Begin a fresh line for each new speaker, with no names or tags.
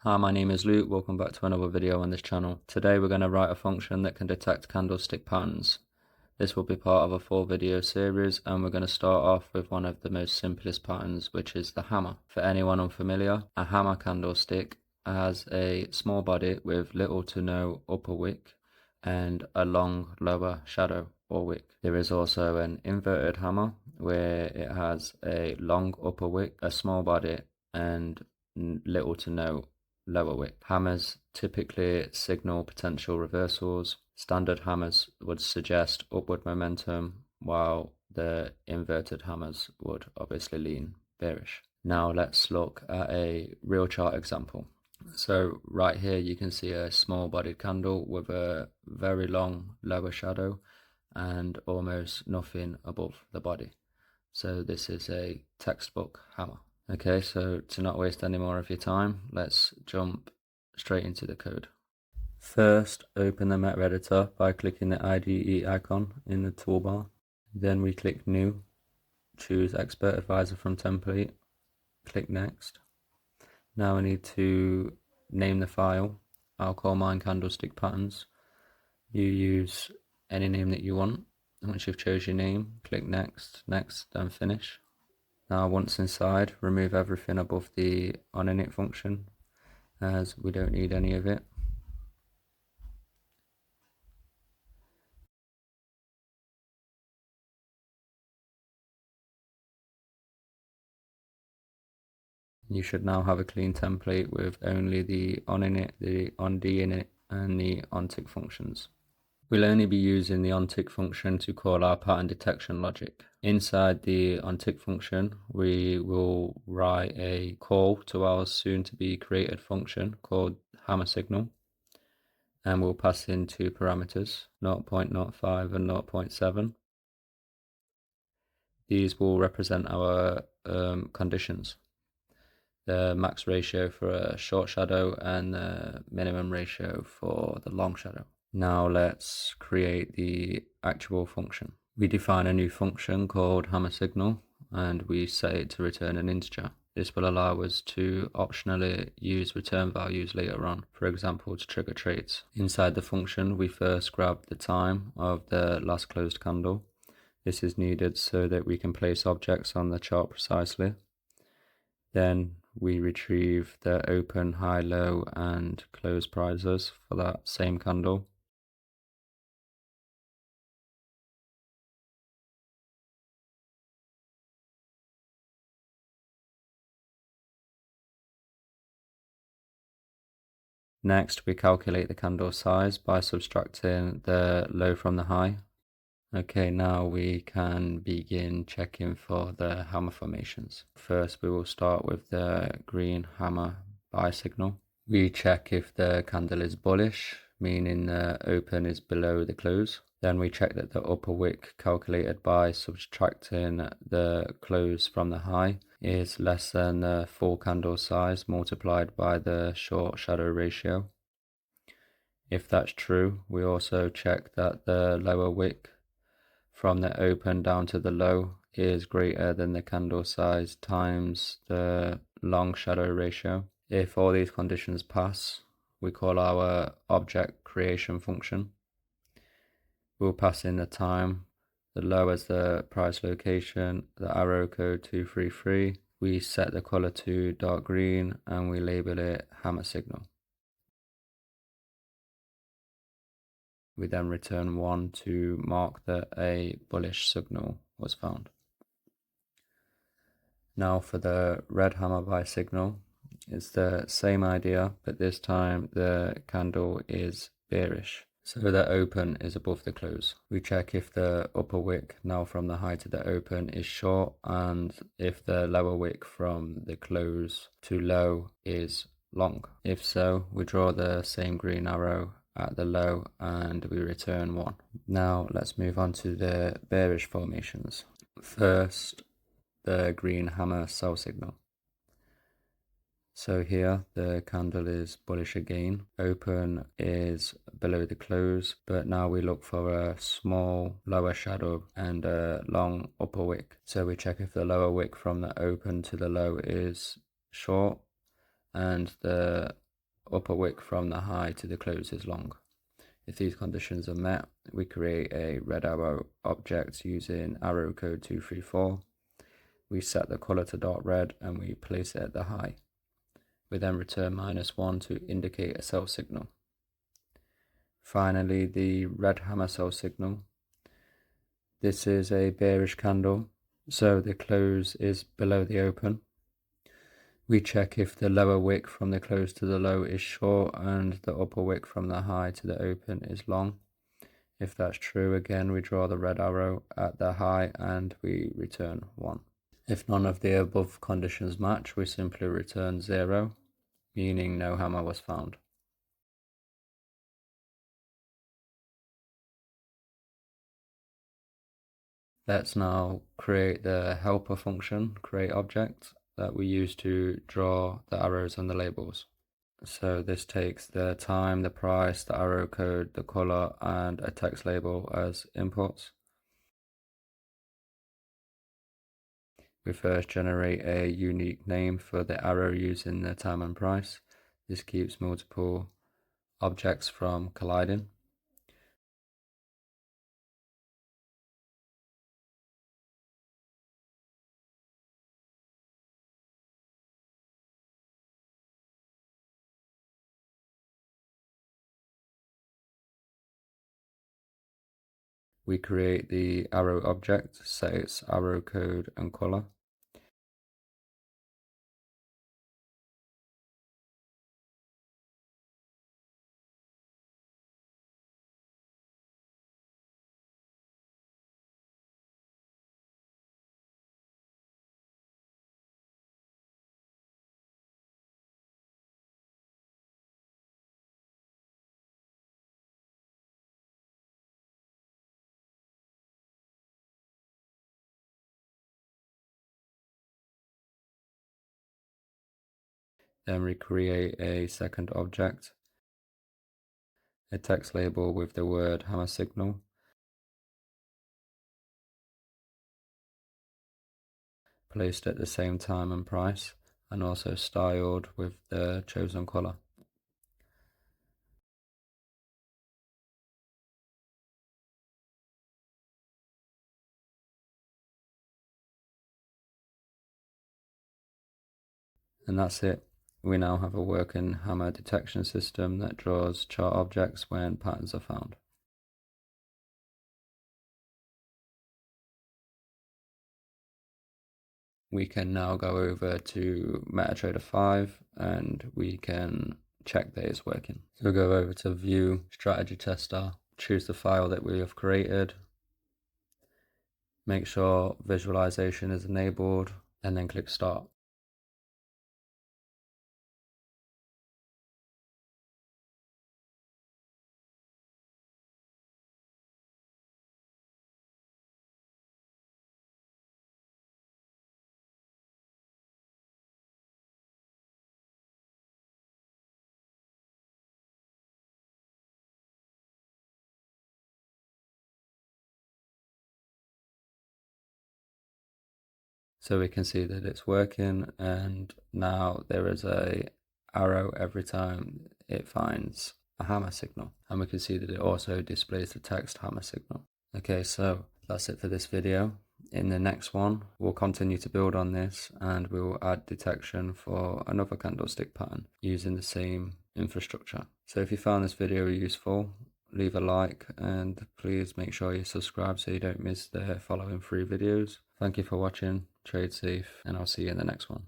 Hi, my name is Luke. Welcome back to another video on this channel. Today we're going to write a function that can detect candlestick patterns. This will be part of a 4-video series, and we're going to start off with one of the most simplest patterns, which is the hammer. For anyone unfamiliar, a hammer candlestick has a small body with little to no upper wick and a long lower shadow or wick. There is also an inverted hammer where it has a long upper wick, a small body, and little to no lower wick. Hammers typically signal potential reversals. Standard hammers would suggest upward momentum, while the inverted hammers would obviously lean bearish. Now let's look at a real chart example. So right here you can see a small bodied candle with a very long lower shadow and almost nothing above the body. So this is a textbook hammer. Okay, so to not waste any more of your time, let's jump straight into the code. First, open the Meta editor by clicking the IDE icon in the toolbar. Then we click New, choose Expert Advisor from template, click Next. Now I need to name the file. I'll call mine Candlestick Patterns. You use any name that you want. Once you've chosen your name, click Next, Next, then Finish. Now once inside, remove everything above the onInit function, as we don't need any of it. You should now have a clean template with only the onInit, the onDinit, and the onTick functions. We'll only be using the onTick function to call our pattern detection logic. Inside the onTick function, we will write a call to our soon to be created function called hammer signal, and we'll pass in two parameters, 0.05 and 0.7. These will represent our conditions, the max ratio for a short shadow and the minimum ratio for the long shadow. Now let's create the actual function. We define a new function called hammer signal, and we set it to return an integer. This will allow us to optionally use return values later on, for example, to trigger trades. Inside the function, we first grab the time of the last closed candle. This is needed so that we can place objects on the chart precisely. Then we retrieve the open, high, low, and close prices for that same candle. Next, we calculate the candle size by subtracting the low from the high. Okay, now we can begin checking for the hammer formations. First, we will start with the green hammer buy signal. We check if the candle is bullish, meaning the open is below the close. Then we check that the upper wick calculated by subtracting the close from the high is less than the full candle size multiplied by the short shadow ratio. If that's true, we also check that the lower wick from the open down to the low is greater than the candle size times the long shadow ratio. If all these conditions pass, we call our object creation function. We'll pass in the time, the low as the price location, the arrow code 233. We set the color to dark green and we label it hammer signal. We then return 1 to mark that a bullish signal was found. Now for the red hammer buy signal, it's the same idea, but this time the candle is bearish. So the open is above the close. We check if the upper wick now from the high to the open is short, and if the lower wick from the close to low is long. If so, we draw the same green arrow at the low and we return 1. Now let's move on to the bearish formations. First, the green hammer sell signal. So here the candle is bullish again. Open is below the close, but now we look for a small lower shadow and a long upper wick. So we check if the lower wick from the open to the low is short and the upper wick from the high to the close is long. If these conditions are met, we create a red arrow object using arrow code 234. We set the color to dark red and we place it at the high. We then return -1 to indicate a sell signal. Finally, the red hammer sell signal. This is a bearish candle, so the close is below the open. We check if the lower wick from the close to the low is short and the upper wick from the high to the open is long. If that's true, again, we draw the red arrow at the high and we return 1. If none of the above conditions match, we simply return 0, meaning no hammer was found. Let's now create the helper function, create object, that we use to draw the arrows and the labels. So this takes the time, the price, the arrow code, the color, and a text label as inputs. We first generate a unique name for the arrow using the time and price. This keeps multiple objects from colliding. We create the arrow object, set its arrow code and color. Then we create a second object, a text label with the word hammer signal. Placed at the same time and price, and also styled with the chosen color. And that's it. We now have a working hammer detection system that draws chart objects when patterns are found. We can now go over to MetaTrader 5 and we can check that it's working. So go over to View, Strategy Tester, choose the file that we have created, make sure visualization is enabled, and then click Start. So we can see that it's working, and now there is a arrow every time it finds a hammer signal, and we can see that it also displays the text hammer signal. Okay, so that's it for this video. In the next one, we'll continue to build on this and we'll add detection for another candlestick pattern using the same infrastructure. So if you found this video useful, leave a like and please make sure you subscribe so you don't miss the following 3 videos. Thank you for watching, trade safe, and I'll see you in the next one.